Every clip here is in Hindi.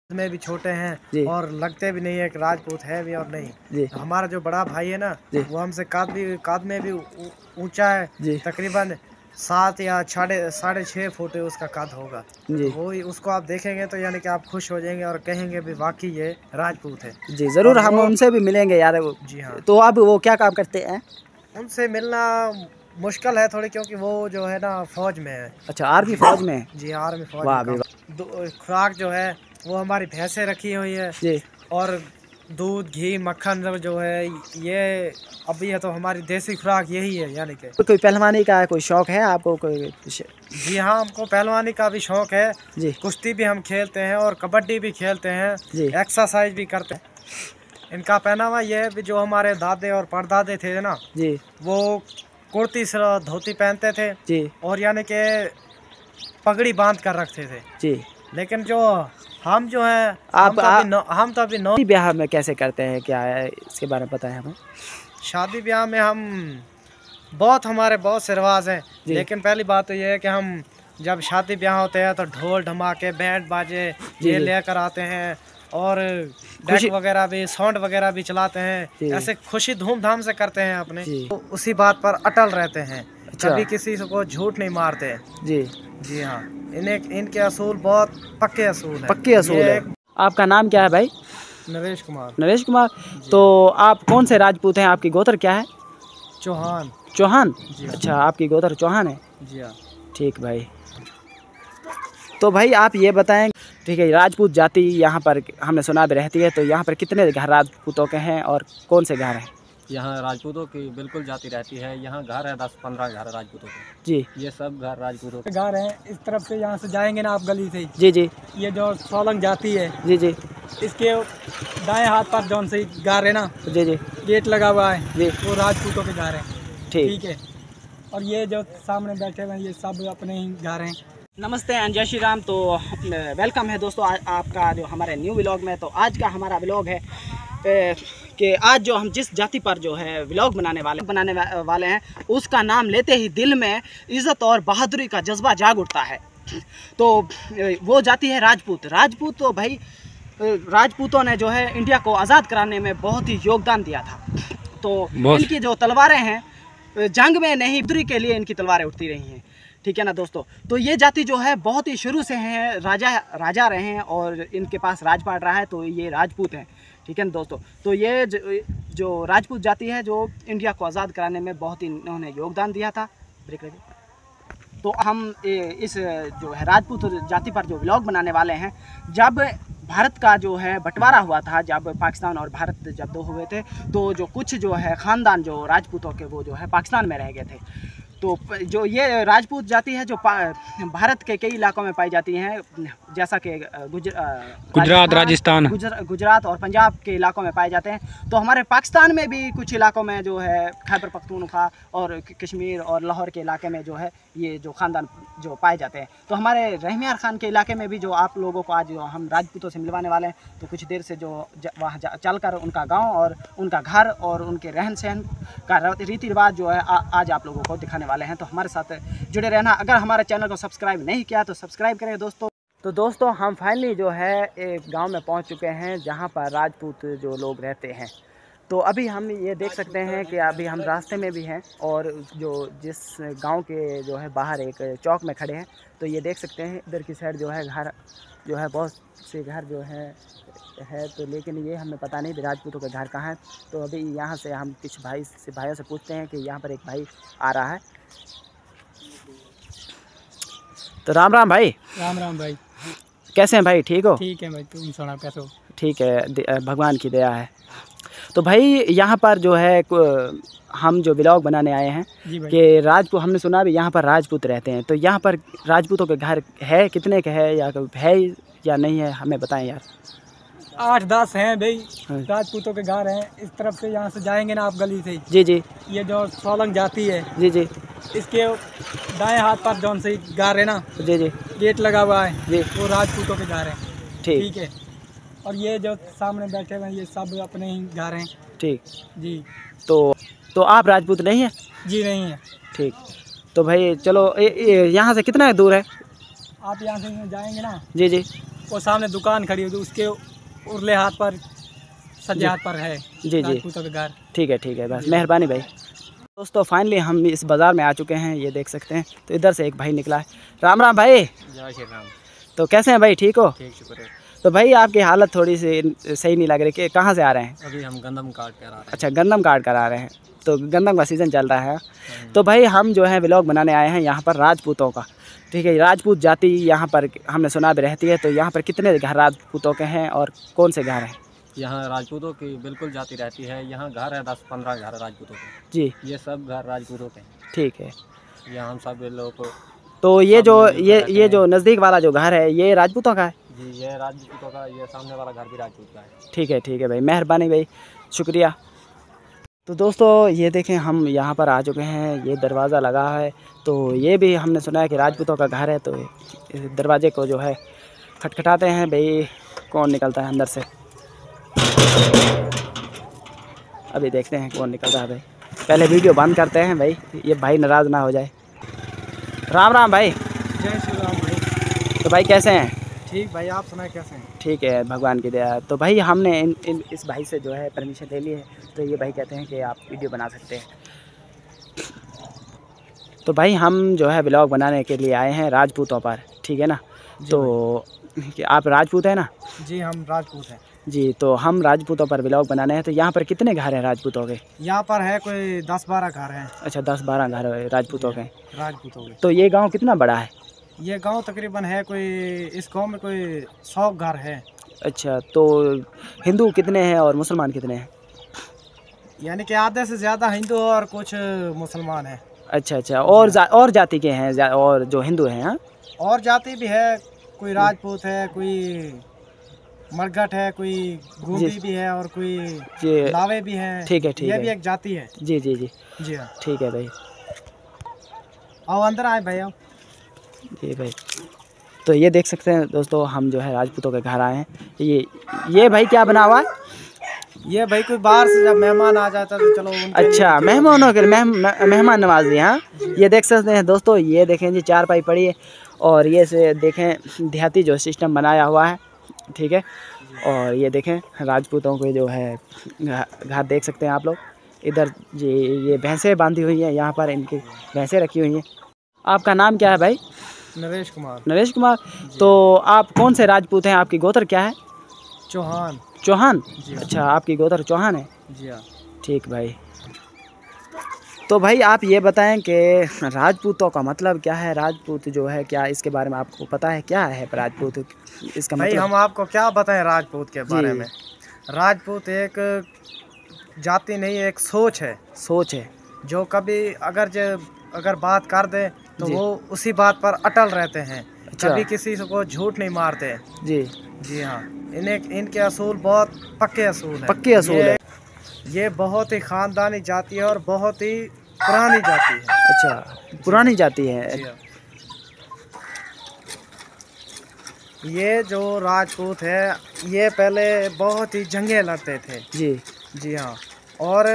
में भी छोटे हैं और लगते भी नहीं है कि राजपूत है भी और नहीं। हमारा जो बड़ा भाई है ना वो हमसे काद में भी ऊंचा है, तकरीबन 7 या साढ़े 6 फुट उसका कद होगा। वो उसको आप देखेंगे तो यानी कि आप खुश हो जाएंगे और कहेंगे भी वाकई ये राजपूत है। जी जरूर, हम उनसे भी मिलेंगे यार। जी हाँ। तो आप वो क्या काम करते हैं? उनसे मिलना मुश्किल है थोड़ी, क्योंकि वो जो है ना फौज में है। अच्छा, आर्मी फौज में? जी आर्मी फौज में। खुराक जो है वो हमारी भैंसें रखी हुई है जी, और दूध घी मक्खन जो है ये अभी है तो हमारी देसी खुराक यही है। यानी कि कोई पहलवानी का कोई शौक है आपको? कोई? जी हाँ, हमको पहलवानी का भी शौक है जी। कुश्ती भी हम खेलते हैं और कबड्डी भी खेलते हैं जी। एक्सरसाइज भी करते हैं। इनका पहनावा ये है भी जो हमारे दादे और परदादे थे ना जी, वो कुर्ती धोती पहनते थे जी, और यानी कि पगड़ी बांध कर रखते थे जी। लेकिन जो हम जो है हम तो अभी नौ ब्याह में कैसे करते हैं, क्या है इसके बारे में पता है हमें? शादी ब्याह में हम हमारे बहुत से रिवाज हैं, लेकिन पहली बात तो ये है कि हम जब शादी ब्याह होते हैं तो ढोल ढमाके बैंड बाजे ये लेकर आते हैं और डेक वगैरह भी साउंड वगैरह भी चलाते हैं। ऐसे खुशी धूमधाम से करते हैं अपने, तो उसी बात पर अटल रहते हैं। कभी किसी को झूठ नहीं मारते जी। जी हाँ, इनके असूल बहुत पक्के असूल हैं। पक्के असूल है। आपका नाम क्या है भाई? नरेश कुमार। नरेश कुमार। तो आप कौन से राजपूत हैं? आपकी गोत्र क्या है? चौहान। चौहान? अच्छा, आपकी गोत्र चौहान है? जी हाँ। ठीक भाई। तो भाई आप ये बताएं, ठीक है, राजपूत जाति यहाँ पर हमने सुना भी रहती है, तो यहाँ पर कितने घर राजपूतों के हैं और कौन से घर हैं? यहाँ राजपूतों की बिल्कुल जाति रहती है। यहाँ घर है 10-15 घर राजपूतों के जी। ये सब घर राजपूतों के घर हैं। इस तरफ से यहाँ से जाएंगे ना आप गली से जी जी, ये जो सोलंग जाती है जी जी, इसके दाएं हाथ पर जौन से घर है ना जी जी, गेट लगा हुआ है जी, वो राजपूतों के घर है। ठीक है। और ये जो सामने बैठे हुए हैं ये सब अपने ही घर हैं। नमस्ते एंड जय श्री राम। तो वेलकम है दोस्तों आपका जो हमारे न्यू व्लॉग में। तो आज का हमारा व्लॉग है कि आज जो हम जिस जाति पर जो है व्लॉग बनाने वाले हैं उसका नाम लेते ही दिल में इज़्ज़त और बहादुरी का जज्बा जाग उठता है। तो वो जाति है राजपूत। राजपूत तो भाई राजपूतों ने जो है इंडिया को आज़ाद कराने में बहुत ही योगदान दिया था। तो इनकी जो तलवारें हैं जंग में नहीं, बहादुरी के लिए इनकी तलवारें उठती रही हैं। ठीक है ना दोस्तों। तो ये जाति जो है बहुत ही शुरू से है, राजा रहे हैं और इनके पास राजपाट रहा है, तो ये राजपूत हैं। ठीक है ना दोस्तों। तो ये जो राजपूत जाति है जो इंडिया को आज़ाद कराने में बहुत ही इन्होंने योगदान दिया था। तो हम इस जो है राजपूत जाति पर जो व्लॉग बनाने वाले हैं, जब भारत का जो है बंटवारा हुआ था, जब पाकिस्तान और भारत जब दो हुए थे, तो जो कुछ जो है ख़ानदान जो राजपूतों के वो जो है पाकिस्तान में रह गए थे। तो जो ये राजपूत जाति है जो भारत के कई इलाकों में पाई जाती हैं, जैसा कि गुजरात, राजस्थान, गुजरात और पंजाब के इलाकों में पाए जाते हैं। तो हमारे पाकिस्तान में भी कुछ इलाकों में जो है खैबर पख्तूनख्वा और कश्मीर और लाहौर के इलाके में जो है ये जो ख़ानदान जो पाए जाते हैं। तो हमारे रहमियार खान के इलाके में भी जो आप लोगों को आज हम राजपूतों से मिलवाने वाले हैं, तो कुछ देर से जो वहाँ चलकर उनका गाँव और उनका घर और उनके रहन सहन का रीति रिवाज जो है आज आप लोगों को दिखाने वाले हैं। तो हमारे साथ जुड़े रहना। अगर हमारे चैनल को सब्सक्राइब नहीं किया तो सब्सक्राइब करें दोस्तों। तो दोस्तों हम फाइनली जो है एक गांव में पहुंच चुके हैं जहां पर राजपूत जो लोग रहते हैं। तो अभी हम ये देख सकते हैं कि अभी हम रास्ते में भी हैं और जो जिस गांव के जो है बाहर एक चौक में खड़े हैं। तो ये देख सकते हैं इधर की साइड जो है घर जो है बहुत से घर जो है तो लेकिन ये हमें पता नहीं राजपूतों के घर कहाँ है। तो अभी यहाँ से हम कुछ भाइयों से पूछते हैं कि यहाँ पर एक भाई आ रहा है। तो राम राम भाई। राम राम भाई। कैसे हैं भाई? ठीक हो? ठीक है भाई, तुम सुना कैसे हो? ठीक है, भगवान की दया है। तो भाई यहाँ पर जो है हम जो व्लॉग बनाने आए हैं कि राजपूत, हमने सुना भी यहाँ पर राजपूत रहते हैं। तो यहाँ पर राजपूतों के घर है कितने के है या नहीं है, हमें बताएं यार। 8-10 हैं भाई राजपूतों के घर हैं। इस तरफ से यहाँ से जाएंगे ना आप गली से जी जी, ये जो सोलंग जाती है जी जी, इसके दाएं हाथ पर जौन से घर है ना जी जी, गेट लगा हुआ है जी, वो राजपूतों के घर हैं। ठीक है। और ये जो सामने बैठे हुए हैं ये सब अपने ही घर हैं। ठीक जी। तो आप राजपूत नहीं हैं? जी नहीं है। ठीक। तो भाई चलो यहाँ से कितना दूर है? आप यहाँ से जाएंगे ना जी जी, वो सामने दुकान खड़ी है, उसके उरले हाथ पर सज्जे हाथ पर है जी राजपूतों का घर। ठीक है बस, मेहरबानी भाई। दोस्तों फाइनली हम इस बाज़ार में आ चुके हैं, ये देख सकते हैं। तो इधर से एक भाई निकला है। राम राम भाई। जय श्री राम। तो कैसे हैं भाई, ठीक हो? ठीक, शुक्र है। तो भाई आपकी हालत थोड़ी सी सही नहीं लग रही, कि कहाँ से आ रहे हैं? अभी हम गंदम काट कर आ रहे हैं। अच्छा, गंदम काट कर आ रहे हैं। तो गंदम का सीज़न चल रहा है। तो भाई हम जो है व्लॉग बनाने आए हैं यहाँ पर राजपूतों का, ठीक है। राजपूत जाति यहाँ पर हमने सुना भी रहती है। तो यहाँ पर कितने घर राजपूतों के हैं और कौन से घर हैं? यहाँ राजपूतों की बिल्कुल जाति रहती है। यहाँ घर है 10-15 घर राजपूतों के। जी, ये सब घर राजपूतों के हैं। ठीक है। यहाँ हम सब लोग तो ये सब जो मिलजुल कर रहते ये हैं। जो नज़दीक वाला जो घर है ये राजपूतों का है? जी, ये राजपूतों का, ये सामने वाला घर भी राजपूत का है। ठीक है भाई, मेहरबानी भाई, शुक्रिया। तो दोस्तों ये देखें, हम यहाँ पर आ चुके हैं। ये दरवाज़ा लगा है, तो ये भी हमने सुना है कि राजपूतों का घर है। तो इस दरवाजे को जो है खटखटाते हैं, भाई कौन निकलता है अंदर से। अभी देखते हैं कौन निकलता है भाई। पहले वीडियो बंद करते हैं भाई, ये भाई नाराज़ ना हो जाए। राम राम भाई। जय श्री राम भाई। तो भाई कैसे हैं? ठीक भाई, आप सुनाए कैसे हैं? ठीक है, भगवान की दया। तो भाई हमने इस भाई से जो है परमिशन ले ली है। तो ये भाई कहते हैं कि आप वीडियो बना सकते हैं। तो भाई हम जो है व्लॉग बनाने के लिए आए हैं राजपूतों पर, ठीक है ना। तो कि आप राजपूत हैं ना? जी, हम राजपूत हैं। जी, तो हम राजपूतों पर व्लॉग बनाने हैं। तो यहाँ पर कितने घर हैं राजपूतों के? यहाँ पर है कोई 10-12 घर हैं अच्छा, 10-12 घर राजपूतों के। राजपूतों के। तो ये गांव कितना बड़ा है? ये गांव तकरीबन है कोई, इस गांव में कोई 100 घर है। अच्छा, तो हिंदू कितने हैं और मुसलमान कितने हैं? यानी कि आधे से ज़्यादा हिंदू और कुछ मुसलमान हैं। अच्छा, और जाति के हैं और जो हिंदू हैं? हाँ, और जाति भी है, कोई राजपूत है, कोई मरघट है, कोई गोंदी भी है और कोई जी, लावे भी हैं। ठीक है ये भी एक जाति है। जी। जी हाँ, ठीक है भाई। आओ अंदर आए भाई, आओ। जी भाई, तो ये देख सकते हैं दोस्तों, हम जो है राजपूतों के घर आए हैं। ये भाई क्या बना हुआ है? ये भाई कोई बाहर से जब मेहमान आ जाता है तो चलो उनके अच्छा, मेहमानों के मेहमान नवाजी। हाँ, ये देख सकते हैं दोस्तों, ये देखें जी, चारपाई पड़ी है। और ये से देखें देहाती जो सिस्टम बनाया हुआ है, ठीक है। और ये देखें राजपूतों के जो है घर देख सकते हैं आप लोग। इधर जी ये भैंसें बांधी हुई हैं, यहाँ पर इनकी भैंसें रखी हुई हैं। आपका नाम क्या है भाई? नरेश कुमार। नरेश कुमार। तो आप कौन से राजपूत हैं? आपकी गोत्र क्या है? चौहान। चौहान। जी हाँ। अच्छा, आपकी गोत्र चौहान है। जी हाँ। ठीक भाई। तो भाई आप ये बताएं कि राजपूतों का मतलब क्या है? राजपूत जो है क्या, इसके बारे में आपको पता है क्या है राजपूत? इसका भाई मतलब हम आपको क्या बताएं राजपूत के बारे में। राजपूत एक जाति नहीं, एक सोच है। सोच है। जो कभी अगर बात कर दे तो जी। वो उसी बात पर अटल रहते हैं। अच्छा। कभी किसी को झूठ नहीं मारते। जी जी हाँ, इनके असूल बहुत पक्के असूल हैं। पक्के असूल है। ये बहुत ही खानदानी जाति है और बहुत ही पुरानी जाति है। अच्छा, पुरानी जाति है। जी हाँ। ये जो राजपूत है ये पहले बहुत ही जंगें लड़ते थे। जी जी हाँ, और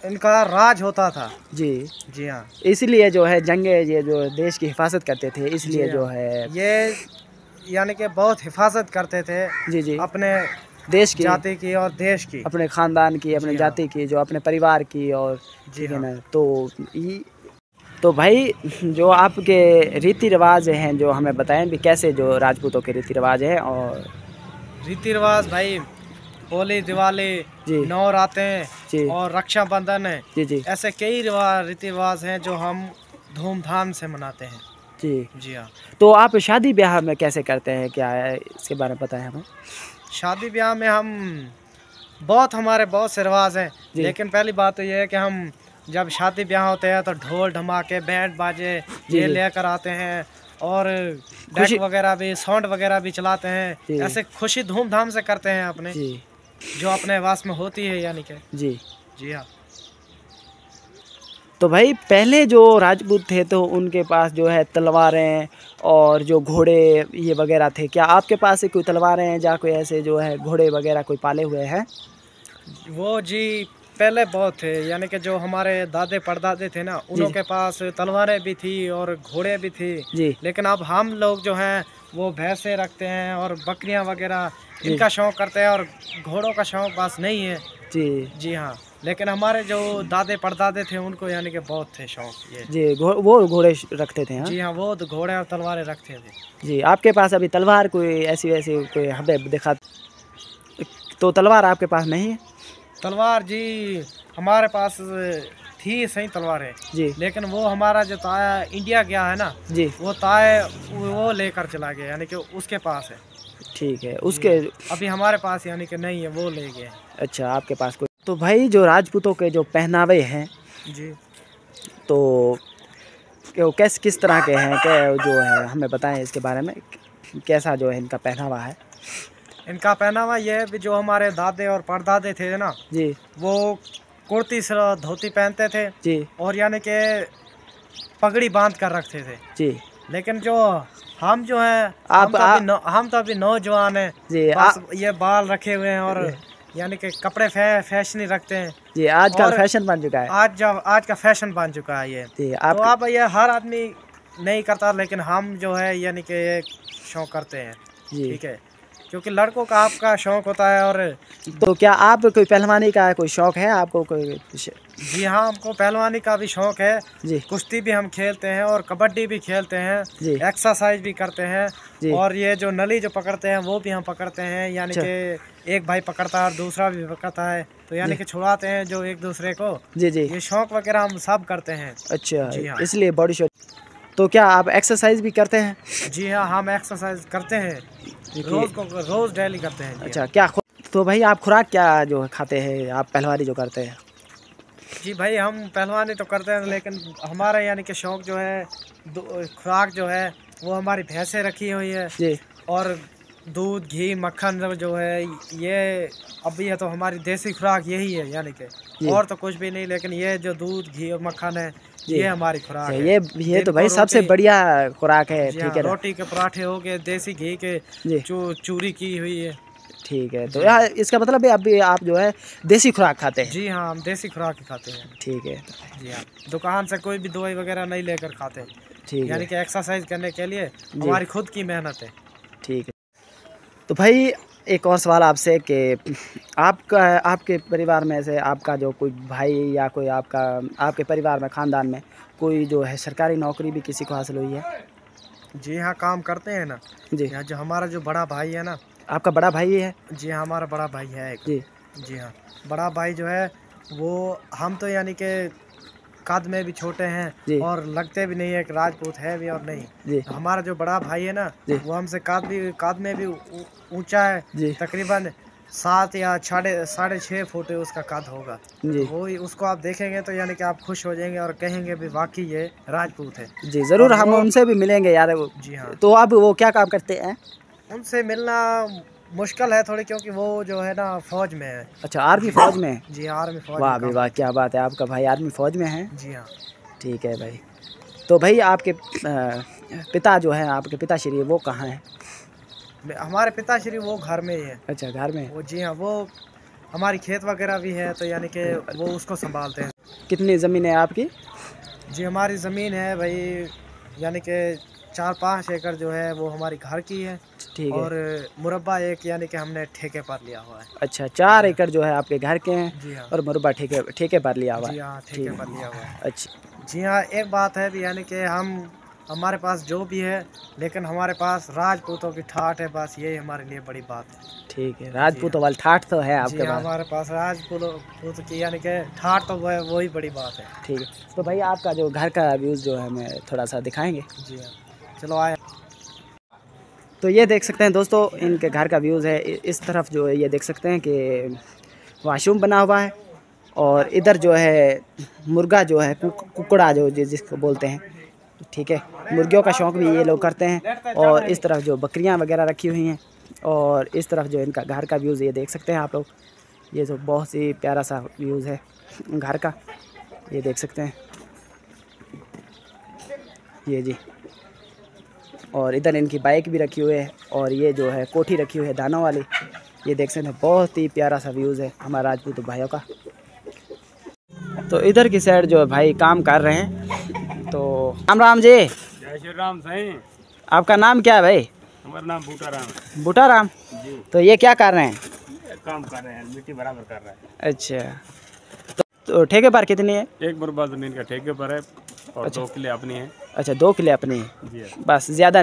इनका राज होता था। जी जी हाँ, इसलिए जो है जंगे, ये जो देश की हिफाजत करते थे, इसलिए जी जो हाँ। है ये यानी कि बहुत हिफाजत करते थे जी अपने देश की, जाति की और देश की। अपने खानदान की, अपने जी हाँ। जाति की, जो अपने परिवार की। और जी ठीक है हाँ। ना। तो भाई जो आपके रीति रिवाज हैं जो हमें बताएं भी, कैसे जो राजपूतों के रीति रिवाज हैं। और रीति रिवाज भाई, होली, दिवाली, जी नवरात्रें जी और रक्षाबंधन है। जी ऐसे कई रीति रिवाज हैं जो हम धूमधाम से मनाते हैं। जी। जी हाँ। तो आप शादी ब्याह में कैसे करते हैं, क्या है इसके बारे में बताएं हमें। शादी ब्याह में हमारे बहुत से रिवाज हैं। लेकिन पहली बात तो ये है कि हम जब शादी ब्याह होते हैं तो ढोल ढमाके, बैंड बाजे ये लेकर आते हैं और डेक वगैरह भी, साउंड वगैरह भी चलाते हैं। ऐसे खुशी धूमधाम से करते हैं अपने, जो अपने वास में होती है, यानी कि जी हाँ। तो भाई पहले जो राजपूत थे तो उनके पास जो है तलवारें और जो घोड़े ये वगैरह थे। क्या आपके पास कोई तलवारें हैं या कोई ऐसे जो है घोड़े वगैरह कोई पाले हुए हैं? वो जी पहले बहुत थे, यानी कि जो हमारे दादे परदादे थे ना, उनके पास तलवारें भी थी और घोड़े भी थी। लेकिन अब हम लोग जो हैं वो भैंसे रखते हैं और बकरियां वगैरह इनका शौक करते हैं, और घोड़ों का शौक बस नहीं है। जी जी हाँ, लेकिन हमारे जो दादे परदादे थे उनको यानी कि बहुत थे शौक ये। जी, वो घोड़े रखते थे। हाँ जी हाँ, वो तो घोड़े और तलवारें रखते थे। जी, आपके पास अभी तलवार कोई ऐसी वैसी कोई हमें दिखा, तो तलवार आपके पास नहीं है? तलवार जी हमारे पास थी सही तलवारें, जी लेकिन वो हमारा जो ताया इंडिया गया है ना, जी, वो ताए वो लेकर चला गया, यानी कि उसके पास है। ठीक है। जी उसके हाँ, अभी हमारे पास यानी कि नहीं है, वो ले गए। अच्छा, आपके पास कोई, तो भाई जो राजपूतों के जो पहनावे हैं, जी तो वो किस तरह के हैं, क्या जो है हमें बताएं इसके बारे में, कैसा जो है इनका पहनावा है? इनका पहनावा ये है भी जो हमारे दादे और परदादे थे ना, जी वो कुर्ती धोती पहनते थे जी और यानी कि पगड़ी बांध कर रखते थे। जी। लेकिन जो हम जो हैं, हम तो अभी नौजवान हैं जी, बस ये बाल रखे हुए हैं और यानी कि कपड़े फैशनी रखते हैं। जी, आजकल और फैशन बन चुका है। आज का फैशन बन चुका है ये। जी, तो अब ये हर आदमी नहीं करता, लेकिन हम जो है यानी कि ये शौक करते हैं। जी, ठीक है, क्योंकि लड़कों का आपका शौक होता है। और तो क्या आप कोई पहलवानी का कोई शौक है आपको कोई? जी हाँ, हमको पहलवानी का भी शौक है। जी कुश्ती भी हम खेलते हैं और कबड्डी भी खेलते हैं, जी एक्सरसाइज भी करते हैं। जी। और ये जो नली जो पकड़ते हैं वो भी हम पकड़ते हैं, यानी अच्छा। कि एक भाई पकड़ता है और दूसरा भी पकड़ता है, तो यानी कि छुड़ाते हैं जो एक दूसरे को। जी जी। ये शौक वगैरह हम सब करते हैं। अच्छा, जी हाँ। इसलिए बॉडी शॉट। तो क्या आप एक्सरसाइज भी करते हैं? जी हाँ, हम एक्सरसाइज करते हैं, रोज डेली करते हैं। अच्छा, क्या तो भाई आप खुराक क्या जो खाते हैं, आप पहलवानी जो करते हैं? जी भाई, हम पहलवानी तो करते हैं, लेकिन हमारा यानी कि शौक जो है, खुराक जो है वो हमारी भैंसें रखी हुई है। जी। और दूध घी मक्खन जो है ये अभी है, तो हमारी देसी खुराक यही है, यानी कि और तो कुछ भी नहीं, लेकिन ये जो दूध घी और मक्खन है ये हमारी खुराक है। ये तो भाई सबसे बढ़िया खुराक है। ठीक है, रोटी के पराठे हो गए, देसी घी के चूरी की हुई है। ठीक है, तो यार इसका मतलब है अभी आप जो है देसी खुराक खाते हैं? जी हाँ, हम देसी खुराक ही खाते हैं। ठीक है। जी हाँ, दुकान से कोई भी दवाई वगैरह नहीं लेकर खाते। ठीक है, यानी कि एक्सरसाइज करने के लिए हमारी खुद की मेहनत है। ठीक है। तो भाई एक और सवाल आपसे कि आपके परिवार में से आपका जो कोई भाई या कोई आपके परिवार में ख़ानदान में कोई जो है सरकारी नौकरी भी किसी को हासिल हुई है? जी हाँ, काम करते हैं ना। जी। यहाँ जो हमारा जो बड़ा भाई है ना। आपका बड़ा भाई है? जी हाँ, हमारा बड़ा भाई है एक। जी जी हाँ, बड़ा भाई जो है वो, हम तो यानी कि कद में भी छोटे हैं और लगते भी नहीं है, एक राजपूत है भी और नहीं। जी। हमारा जो बड़ा भाई है ना, वो हमसे कद में भी ऊंचा है। तकरीबन 7 या 6.5 फुट उसका कद होगा। जी। वो उसको आप देखेंगे तो यानी कि आप खुश हो जाएंगे और कहेंगे भी वाकई ये राजपूत है। जी, ज़रूर हम उनसे भी मिलेंगे यार। जी हाँ। तो अब वो क्या काम करते हैं? उनसे मिलना मुश्किल है थोड़ी, क्योंकि वो जो है ना फौज में है। अच्छा, आर्मी फौज में? जी, आर्मी फौज। वाह भाई वाह, क्या बात है, आपका भाई आर्मी फौज में है। जी हाँ। ठीक है भाई। तो भाई आपके पिता जो है, आपके पिताश्री वो कहाँ हैं? हमारे पिताश्री वो घर में ही है। अच्छा, घर में? वो जी हाँ, वो हमारी खेत वगैरह भी है, तो यानी कि वो उसको संभालते हैं। कितनी ज़मीन है आपकी? जी, हमारी ज़मीन है भाई यानी कि 4-5 एकड़ जो है वो हमारी घर की है। ठीक है। और मुरब्बा एक यानी कि हमने ठेके पर लिया हुआ है। अच्छा, 4 एकड़ जो है आपके घर के हैं। जी हाँ। और मुरब्बा ठेके पर लिया हुआ है। जी हाँ, ठेके पर लिया हुआ है। अच्छा। जी हाँ, एक बात है भी, यानी कि हमारे पास जो भी है, लेकिन हमारे पास राजपूतों की ठाठ है, बस यही हमारे लिए बड़ी बात है। ठीक है, राजपूतों वाली ठाठ तो है आपके पास? हमारे पास राजपूत की यानी कि ठाठ तो वही बड़ी बात है। ठीक है, तो भाई आपका जो घर का व्यूज़ जो है हमें थोड़ा सा दिखाएंगे? जी हाँ, चलो आए। तो ये देख सकते हैं दोस्तों, इनके घर का व्यूज़ है। इस तरफ जो है ये देख सकते हैं कि वाशरूम बना हुआ है, और इधर जो है मुर्गा जो है, कुकड़ा जो जिसको बोलते हैं। ठीक है, मुर्गियों का शौक़ भी ये लोग करते हैं। और इस तरफ जो बकरियां वगैरह रखी हुई हैं, और इस तरफ जो इनका घर का व्यूज़ ये देख सकते हैं आप लोग। ये जो बहुत ही प्यारा सा व्यूज़ है घर का, ये देख सकते हैं ये जी। और इधर इनकी बाइक भी रखी हुई है, और ये जो है कोठी रखी हुई है दानों वाली। ये देख सकते हैं, बहुत ही प्यारा सा व्यूज़ है हमारे राजपूत भाइयों का। तो इधर की साइड जो है भाई काम कर रहे हैं। तो राम राम जी। जय श्री राम। सही। आपका नाम क्या है भाई? हमारा नाम बूटाराम है बूटाराम। तो ये क्या कर रहे हैं? काम कर रहे हैं, मिट्टी बराबर कर रहे हैं। अच्छा, तो ठेके पर कितनी है? एक बर्बाद ज़मीन का ठेके पर है और 2 किले अपनी है। अच्छा, 2 किले अपनी है, जी बस ज़्यादा